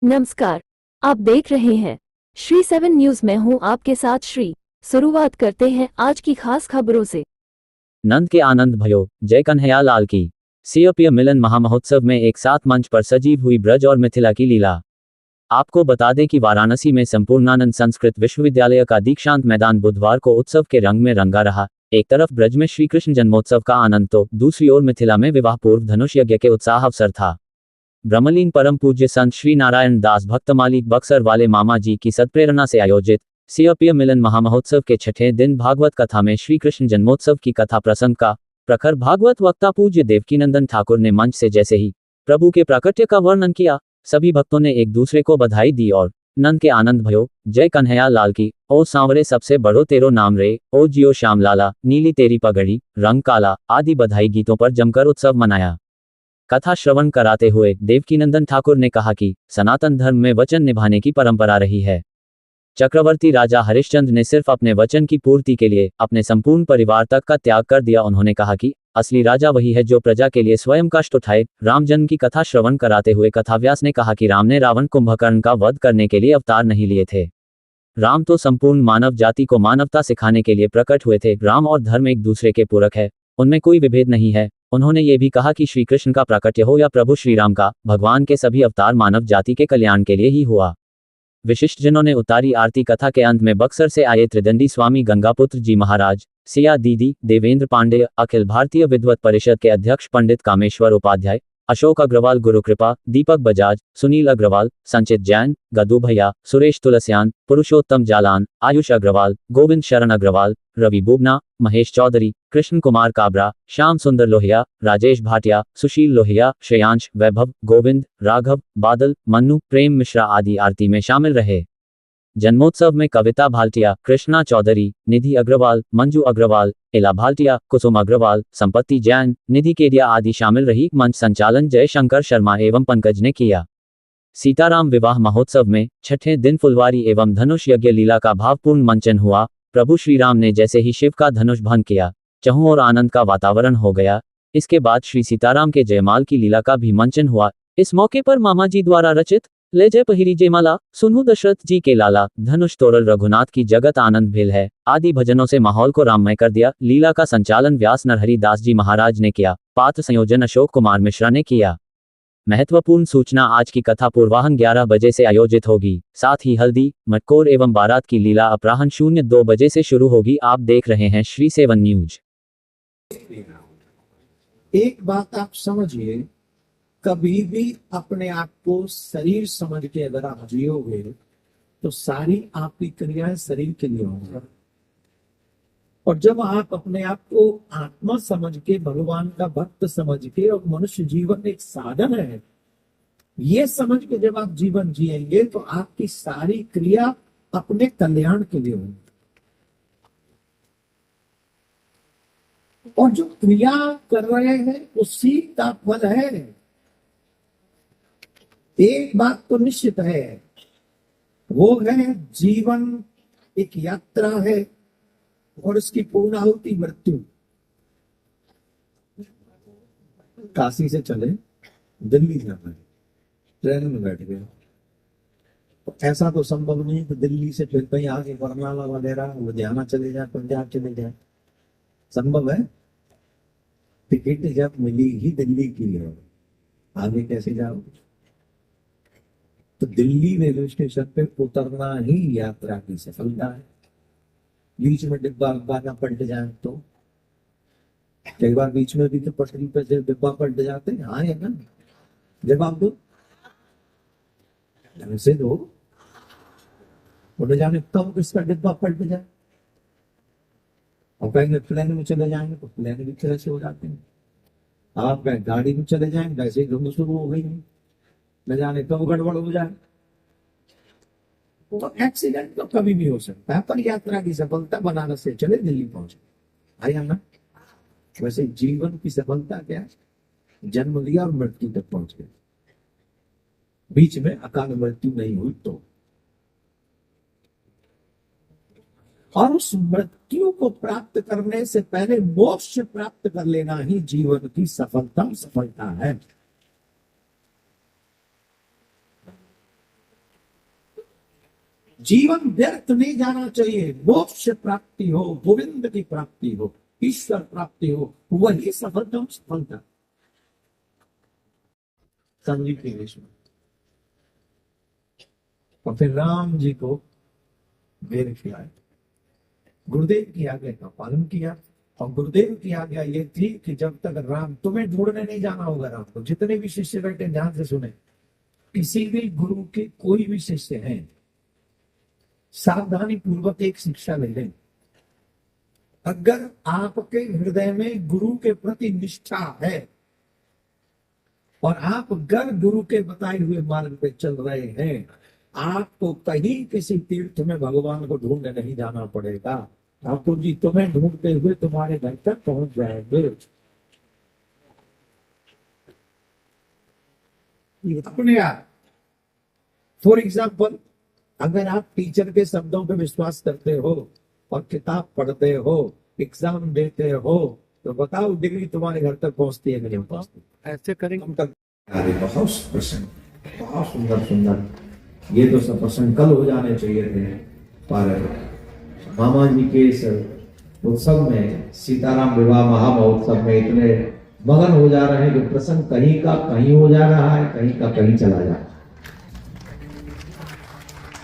नमस्कार, आप देख रहे हैं श्री 7 न्यूज में हूं आपके साथ श्री। शुरुआत करते हैं आज की खास खबरों से। नंद के आनंद भयो, जय कन्हैया लाल की। सीओपीए मिलन महामहोत्सव में एक साथ मंच पर सजीव हुई ब्रज और मिथिला की लीला। आपको बता दें कि वाराणसी में संपूर्णानंद संस्कृत विश्वविद्यालय का दीक्षांत मैदान बुधवार को उत्सव के रंग में रंगा रहा। एक तरफ ब्रज में श्री कृष्ण जन्मोत्सव का आनंद तो दूसरी ओर मिथिला में विवाह पूर्व धनुष यज्ञ के उत्साह अवसर था। ब्रह्मलीन परम पूज्य संत श्री नारायण दास भक्तमाली बक्सर वाले मामा जी की सत्प्रेरणा से आयोजित सीओपीए मिलन महामहोत्सव के छठे दिन भागवत कथा में श्री कृष्ण जन्मोत्सव की कथा प्रसंग का प्रखर भागवत वक्ता पूज्य देवकीनंदन ठाकुर ने मंच से जैसे ही प्रभु के प्राकट्य का वर्णन किया, सभी भक्तों ने एक दूसरे को बधाई दी और नंद के आनंद भयो, जय कन्हैया लाल की, ओ सांवरे सबसे बड़ो तेरो नाम रे, ओ जियो श्याम लाला, नीली तेरी पगड़ी, रंग काला आदि बधाई गीतों पर जमकर उत्सव मनाया। कथा श्रवण कराते हुए देवकीनंदन ठाकुर ने कहा कि सनातन धर्म में वचन निभाने की परंपरा रही है। चक्रवर्ती राजा हरिश्चंद्र ने सिर्फ अपने वचन की पूर्ति के लिए अपने संपूर्ण परिवार तक का त्याग कर दिया। उन्होंने कहा कि असली राजा वही है जो प्रजा के लिए स्वयं कष्ट उठाए। राम जन्म की कथा श्रवण कराते हुए कथाव्यास ने कहा कि राम ने रावण कुंभकर्ण का वध करने के लिए अवतार नहीं लिए थे। राम तो संपूर्ण मानव जाति को मानवता सिखाने के लिए प्रकट हुए थे। राम और धर्म एक दूसरे के पूरक है, उनमें कोई विभेद नहीं है। उन्होंने ये भी कहा कि श्री कृष्ण का प्राकट्य हो या प्रभु श्री राम का, भगवान के सभी अवतार मानव जाति के कल्याण के लिए ही हुआ। विशिष्ट जनों ने उतारी आरती। कथा के अंत में बक्सर से आए त्रिदंडी स्वामी गंगापुत्र जी महाराज, सिया दीदी, देवेंद्र पांडेय, अखिल भारतीय विद्वत परिषद के अध्यक्ष पंडित कामेश्वर उपाध्याय, अशोक अग्रवाल, गुरु कृपा, दीपक बजाज, सुनील अग्रवाल, संचित जैन, गदू भैया, सुरेश तुलसियान, पुरुषोत्तम जालान, आयुष अग्रवाल, गोविंद शरण अग्रवाल, रवि बुबना, महेश चौधरी, कृष्ण कुमार काबरा, श्याम सुंदर लोहिया, राजेश भाटिया, सुशील लोहिया, श्रेयांश, वैभव, गोविंद, राघव, बादल, मन्नू, प्रेम मिश्रा आदि आरती में शामिल रहे। जन्मोत्सव में कविता भाटिया, कृष्णा चौधरी, निधि अग्रवाल, मंजू अग्रवाल, इला भाटिया, कुसुम अग्रवाल, संपत्ति जैन, निधि केडिया आदि शामिल रही। मंच संचालन जयशंकर शर्मा एवं पंकज ने किया। सीताराम विवाह महोत्सव में छठे दिन फुलवारी एवं धनुष यज्ञ लीला का भावपूर्ण मंचन हुआ। प्रभु श्री राम ने जैसे ही शिव का धनुष भंग किया, चहुं ओर आनंद का वातावरण हो गया। इसके बाद श्री सीताराम के जयमाल की लीला का भी मंचन हुआ। इस मौके पर मामा जी द्वारा रचित ले जय पहिरी जयमाला, सुनहु दशरथ जी के लाला, धनुष तोरल रघुनाथ की जगत आनंद भेल है आदि भजनों से माहौल को राममय कर दिया। लीला का संचालन व्यास नरहरि दास जी महाराज ने किया। पात्र संयोजन अशोक कुमार मिश्रा ने किया। महत्वपूर्ण सूचना, आज की कथा पूर्वाह्न 11 बजे से आयोजित होगी। साथ ही हल्दी, मटकोर एवं बारात की लीला अपराह्न 02 बजे से शुरू होगी। आप देख रहे हैं श्री 7 न्यूज। एक बात आप समझिए, कभी भी अपने आप को शरीर समझ के अगर आप जियोगे तो सारी आपकी क्रियाएं शरीर के लिए होंगी, और जब आप अपने आप को आत्मा समझ के, भगवान का भक्त समझ के, और मनुष्य जीवन एक साधन है ये समझ के जब आप जीवन जिएंगे तो आपकी सारी क्रिया अपने कल्याण के लिए होगी। और जो क्रिया कर रहे हैं उसी का फल है। एक बात तो निश्चित है, वो है जीवन एक यात्रा है और उसकी पूर्णाहुति मृत्यु। काशी से चले दिल्ली जाना है, ट्रेन में बैठ गए, तो ऐसा तो संभव नहीं कि दिल्ली से फिर कहीं आगे बरनाला वगैरह लुधियाना चले जाए, पंजाब चले जाए। संभव है? टिकट जब मिली ही दिल्ली की है, आगे कैसे जाओगे? तो दिल्ली रेलवे स्टेशन पे उतरना ही यात्रा की सफलता है। बीच में डिब्बा ना पलट जाए तो, कई बार बीच में भी तो पटरी पे से डिब्बा पलट जाते हैं। हाँ है ना? जवाब दो, ऐसे दो। उड़ जाने कब किसका डिब्बा पलट जाए, और कहेंगे प्लेन में चले जाएंगे तो प्लेन भी तरह से हो जाते हैं। आप कहें गाड़ी में चले जाएंगे, वैसे ही धुंध शुरू हो गई, न जाने कब गड़बड़ हो जाए। तो एक्सीडेंट तो कभी भी हो सकता है, पर यात्रा की सफलता बनारस से चले दिल्ली पहुंचे, आया ना? वैसे जीवन की सफलता क्या है? जन्म लिया और मृत्यु तक पहुंच गए, बीच में अकाल मृत्यु नहीं हुई तो। और उस मृत्यु को प्राप्त करने से पहले मोक्ष प्राप्त कर लेना ही जीवन की सफलता है। जीवन व्यर्थ नहीं जाना चाहिए। मोक्ष प्राप्ति हो, गोविंद की प्राप्ति हो, ईश्वर प्राप्ति हो, वही सफलता। संजीव के विषय और फिर राम जी को बेर खिलाए। गुरुदेव की आज्ञा का पालन किया और गुरुदेव की आज्ञा ये थी कि जब तक राम, तुम्हें ढूंढने नहीं जाना होगा राम को। जितने भी शिष्य बैठे ध्यान से सुने, किसी भी गुरु के कोई भी शिष्य हैं, सावधानी पूर्वक एक शिक्षा ले लें। अगर आपके हृदय में गुरु के प्रति निष्ठा है और आप अगर गुरु के बताए हुए मार्ग पे चल रहे हैं, आपको कहीं किसी तीर्थ में भगवान को ढूंढने नहीं जाना पड़ेगा। ठाकुर जी तुम्हें ढूंढते हुए तुम्हारे घर तक पहुंच जाएंगे। अपने आप फॉर एग्जाम्पल, अगर आप टीचर के शब्दों पे विश्वास करते हो और किताब पढ़ते हो, एग्जाम देते हो, तो बताओ डिग्री तुम्हारे घर तक पहुंचती है कि नहीं पहुंचती? ऐसे करेंगे तक। अरे बहुत प्रसन्न, बहुत सुंदर, ये तो सब प्रसन्न कल हो जाने चाहिए थे, पर मामा जी के इस उत्सव में, सीताराम विवाह महामहोत्सव में इतने मगन हो जा रहे हैं कि प्रसंग कहीं का कहीं हो जा रहा है, कहीं का कहीं चला जा रहा है।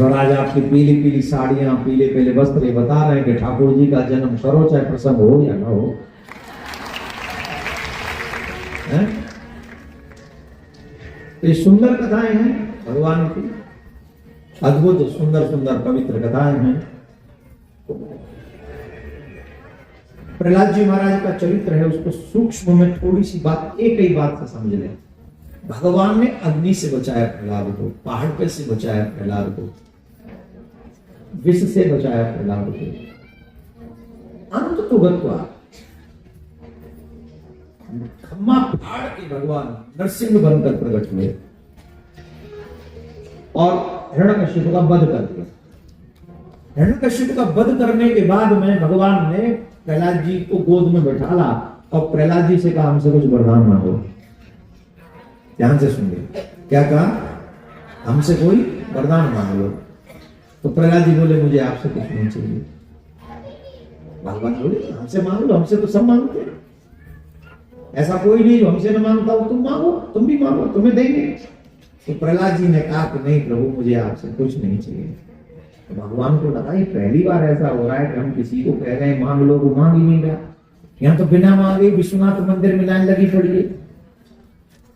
और आज आपकी पीली पीली साड़ियां, पीले पीले वस्त्र ये बता रहे हैं कि ठाकुर जी का जन्म करो, चाहे प्रसंग हो या ना हो। ये सुंदर कथाएं हैं भगवान की, अद्भुत सुंदर पवित्र कथाएं हैं। प्रहलाद जी महाराज का चरित्र है, उसको सूक्ष्म में थोड़ी सी बात, एक ही बात से समझ लें। भगवान ने अग्नि से बचाया प्रहलाद को, पहाड़ पे से बचाया प्रहलाद को, विष से बचाया प्रहलाद को। अंत तो गत्वा खम्मा फाड़ के भगवान नरसिंह बनकर प्रकट हुए और हिरण्यकश्यप का वध कर दिया। हिरण्यकश्यप का वध करने के बाद में भगवान ने प्रहलाद जी को गोद में बैठाला और प्रहलाद जी से कहा, हमसे कुछ वरदान मांगो। ध्यान से सुनिए, क्या कहा? हमसे कोई वरदान मांग लो। तो प्रहलाद जी बोले, मुझे आपसे कुछ नहीं चाहिए। भगवान बोले, हमसे मांग लो, हमसे तो सब मांगते हैं, ऐसा कोई नहीं जो हमसे न मांगता हो। तुम मांगो, तुम भी मांगो, तुम्हें देंगे। तो प्रहलाद जी ने कहा कि नहीं प्रभु, मुझे आपसे कुछ नहीं चाहिए। तो भगवान को लगा ये पहली बार ऐसा हो रहा है कि हम किसी को कह रहे हैं मांग लो, वो मांग ही नहीं रहा। यहाँ तो बिना मांगे विश्वनाथ मंदिर में लाइन लगी पड़ी है।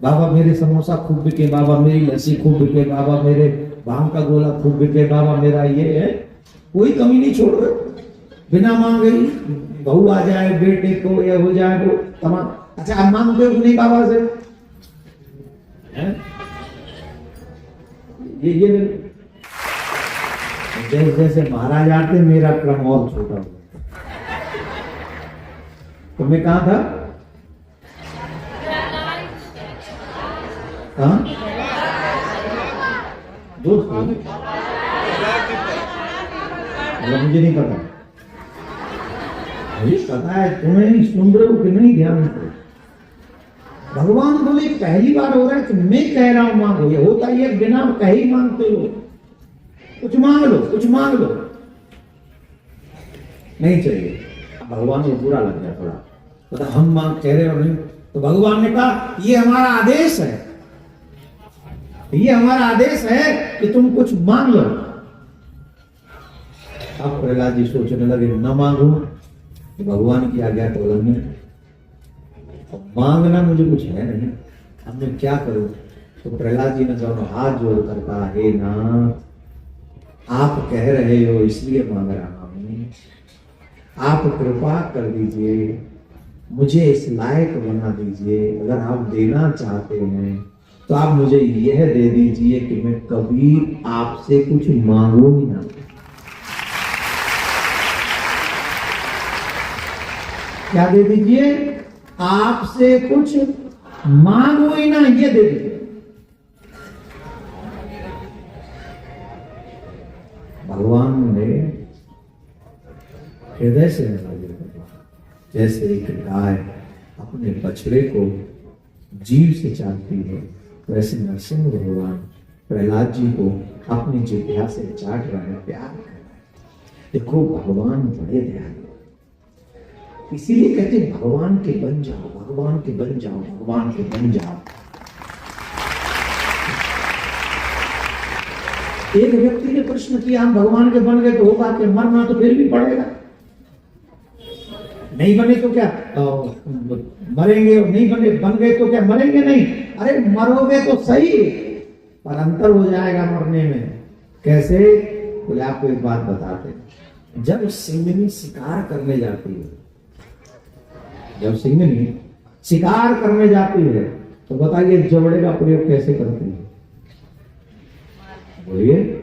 बाबा मेरे समोसा खूब बिके, बाबा मेरी लस्सी खूब बिके, बाबा मेरे भांग का गोला खूब बिके, बाबा मेरा ये है, कोई कमी नहीं छोड़ रहे। बिना मांगे ही बहू आ जाए, बेटे को या हो जाए वो तमाम। अच्छा, आप मांगते हो नहीं बाबा से? ये जैसे जैसे महाराज आते मेरा क्रम और छोटा हो। तो मैं कहा था, कहा दोस्त, मुझे नहीं पता, मुझे पता है तुम्हें सुन रहे हो कि नहीं, ध्यान दो। भगवान बोले पहली बार हो रहा है कि मैं कह रहा हूं मांगो। ये होता ही है बिना कहे मांगते हो, कुछ मांग लो, कुछ मांग लो, नहीं चाहिए। भगवान को बुरा लग गया थोड़ा, तो हम मांग कह रहे हो नहीं। तो भगवान ने कहा ये हमारा आदेश है, ये हमारा आदेश है कि तुम कुछ मांग लो। अब प्रहलाद जी सोचने लगे न मांगू तो भगवान की आज्ञा तो उल्लंघन, मांगना मुझे कुछ है नहीं, अब मैं क्या करूं? तो प्रहलाद जी ने दोनों हाथ जोड़ कर कहा, हे नाथ, आप कह रहे हो इसलिए मांग रहा हूं, आप कृपा कर दीजिए, मुझे इस लायक बना दीजिए। अगर आप देना चाहते हैं तो आप मुझे यह दे दीजिए कि मैं कभी आपसे कुछ मांगू ही ना। क्या दे दीजिए? आपसे कुछ मांगो ही ना, ये दे दीजिए। भगवान ने हृदय से निराजन भगवान, जैसे एक गाय अपने बछड़े को जीव से चाटती है, वैसे नरसिंह भगवान प्रहलाद जी को अपनी जिह्वा से चाट रहे हैं, प्यार कर रहे हैं। देखो भगवान बड़े दयालु, इसीलिए कहते हैं भगवान के बन जाओ, भगवान के बन जाओ, भगवान के बन जाओ। एक व्यक्ति ने प्रश्न किया, हम भगवान के बन गए तो होगा कि मरना तो फिर भी पड़ेगा, नहीं बने तो क्या मरेंगे, नहीं बने बन गए तो क्या मरेंगे नहीं? अरे मरोगे तो सही, पर अंतर हो जाएगा मरने में। कैसे? बोले आपको एक बात बताते हैं। जब सिंहनी शिकार करने जाती है, जब सिंहनी शिकार करने जाती है तो बताइए जबड़े का प्रयोग कैसे करती है? बोलिए।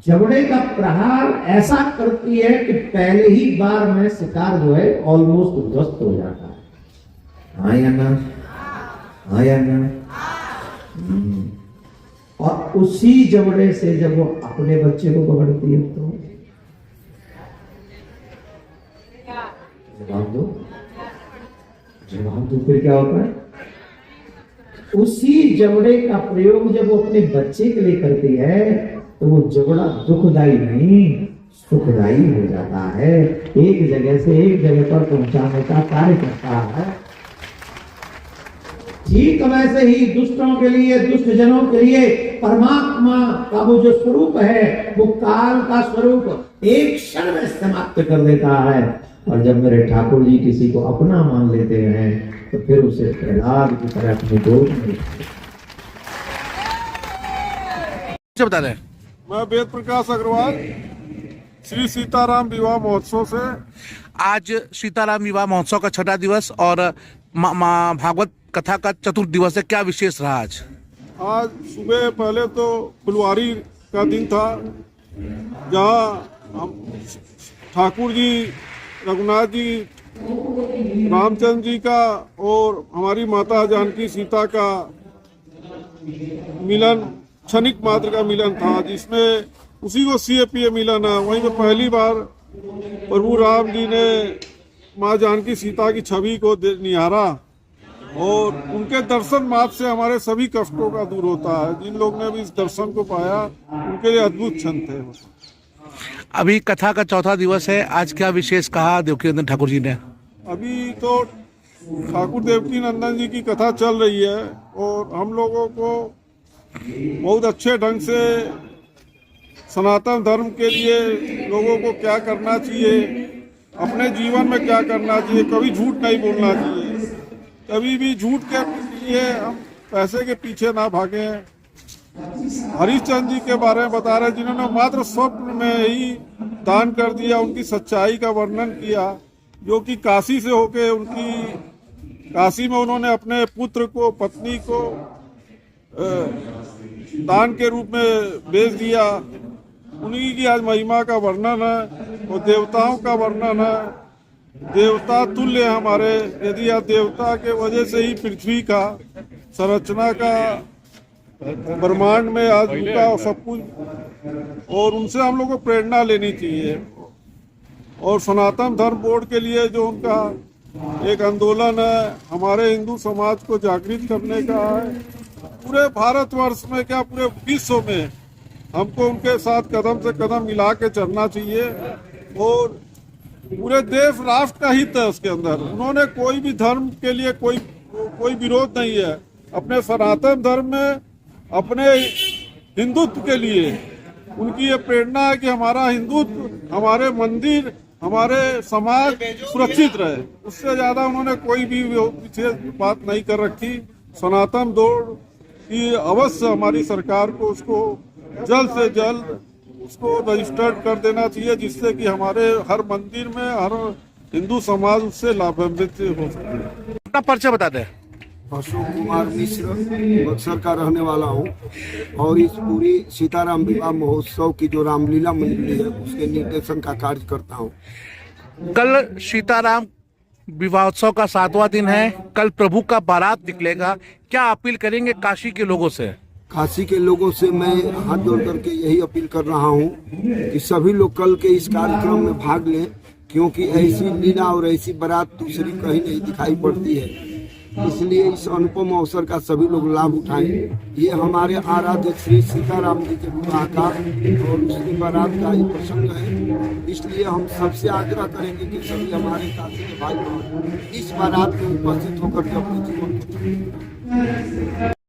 जबड़े का प्रहार ऐसा करती है कि पहले ही बार में शिकार जो है ऑलमोस्ट ध्वस्त हो जाता है। हाँ या ना? हाँ या ना? और उसी जबड़े से जब वो अपने बच्चे को पकड़ती है तो जवाब दो, जवाब दो, फिर क्या होता है? उसी जबड़े का प्रयोग जब वो अपने बच्चे के लिए करती है तो वो जबड़ा दुखदाई नहीं सुखदाई हो जाता है, एक जगह से एक जगह पर पहुंचाने का कार्य करता है। ठीक वैसे ही दुष्टों के लिए, दुष्ट जनों के लिए परमात्मा का वो जो स्वरूप है, वो काल का स्वरूप एक क्षण में समाप्त कर देता है। और जब मेरे ठाकुर जी किसी को अपना मान लेते हैं तो फिर उसे प्रहलाद की तरह अपनी गोद में बता रहे। मैं वेद प्रकाश अग्रवाल श्री सीताराम विवाह महोत्सव से। आज सीताराम विवाह महोत्सव का छठा दिवस और भागवत कथा का चतुर्थ दिवस है, क्या विशेष रहा आज? आज सुबह पहले तो फुलवारी का दिन था, जहाँ हम ठाकुर जी, रघुनाथ जी, रामचंद्र जी का और हमारी माता जानकी सीता का मिलन, क्षणिक मात्र का मिलन था, जिसमें उसी को CAPA मिलन है। वहीं पे पहली बार प्रभु राम जी ने माँ जानकी सीता की छवि को निहारा और उनके दर्शन मात्र से हमारे सभी कष्टों का दूर होता है। जिन लोग ने भी इस दर्शन को पाया उनके लिए अद्भुत क्षण थे। अभी कथा का चौथा दिवस है, आज क्या विशेष कहा देवकीनंदन ठाकुर जी ने? अभी तो ठाकुर देवकीनंदन जी की कथा चल रही है और हम लोगों को बहुत अच्छे ढंग से सनातन धर्म के लिए लोगों को क्या करना चाहिए, अपने जीवन में क्या करना चाहिए, कभी झूठ नहीं बोलना चाहिए, कभी भी झूठ के लिए हम पैसे के पीछे ना भागे। हरिश्चंद्र जी के बारे में बता रहे, जिन्होंने मात्र स्वप्न में ही दान कर दिया, उनकी सच्चाई का वर्णन किया, जो कि काशी से होके उनकी काशी में उन्होंने अपने पुत्र को, पत्नी को दान के रूप में बेच दिया। उन्हीं की आज महिमा का वर्णन है और देवताओं का वर्णन है। देवता तुल्य हमारे, यदि आप देवता के वजह से ही पृथ्वी का संरचना का ब्रह्मांड में आज उनका सब कुछ, और उनसे हम लोग को प्रेरणा लेनी चाहिए। और सनातन धर्म बोर्ड के लिए जो उनका एक आंदोलन है, हमारे हिंदू समाज को जागृत करने का है, पूरे भारतवर्ष में क्या पूरे विश्व में हमको उनके साथ कदम से कदम मिला के चलना चाहिए। और पूरे देश राष्ट्र का हित है उसके अंदर। उन्होंने कोई भी धर्म के लिए कोई विरोध नहीं है। अपने सनातन धर्म में अपने हिंदुत्व के लिए उनकी ये प्रेरणा है कि हमारा हिंदुत्व, हमारे मंदिर, हमारे समाज सुरक्षित रहे। उससे ज्यादा उन्होंने कोई भी विशेष बात नहीं कर रखी। सनातन दौड़ की अवश्य हमारी सरकार को उसको जल्द से जल्द उसको रजिस्टर्ड कर देना चाहिए, जिससे कि हमारे हर मंदिर में हर हिंदू समाज उससे लाभान्वित हो सके। अपना परिचय बता दें। अशोक कुमार मिश्र बक्सर का रहने वाला हूँ और इस पूरी सीताराम विवाह महोत्सव की जो रामलीला मंडली है उसके निर्देशन का कार्य करता हूँ। कल सीताराम विवाहोत्सव का 7वां दिन है, कल प्रभु का बारात निकलेगा, क्या अपील करेंगे काशी के लोगों से? काशी के लोगों से मैं हाथ जोड़ करके यही अपील कर रहा हूँ कि सभी लोग कल के इस कार्यक्रम में भाग लें, क्योंकि ऐसी लीला और ऐसी बारात दूसरी कहीं नहीं दिखाई पड़ती है। इसलिए इस अनुपम अवसर का सभी लोग लाभ उठाएं। ये हमारे आराध्य श्री सीताराम जी के विवाह का और उसकी बारात का ही प्रसंग है। इसलिए हम सबसे आग्रह करेंगे कि सभी हमारे काशी के भाई बहन इस बारात में उपस्थित होकर के अपने जीवन को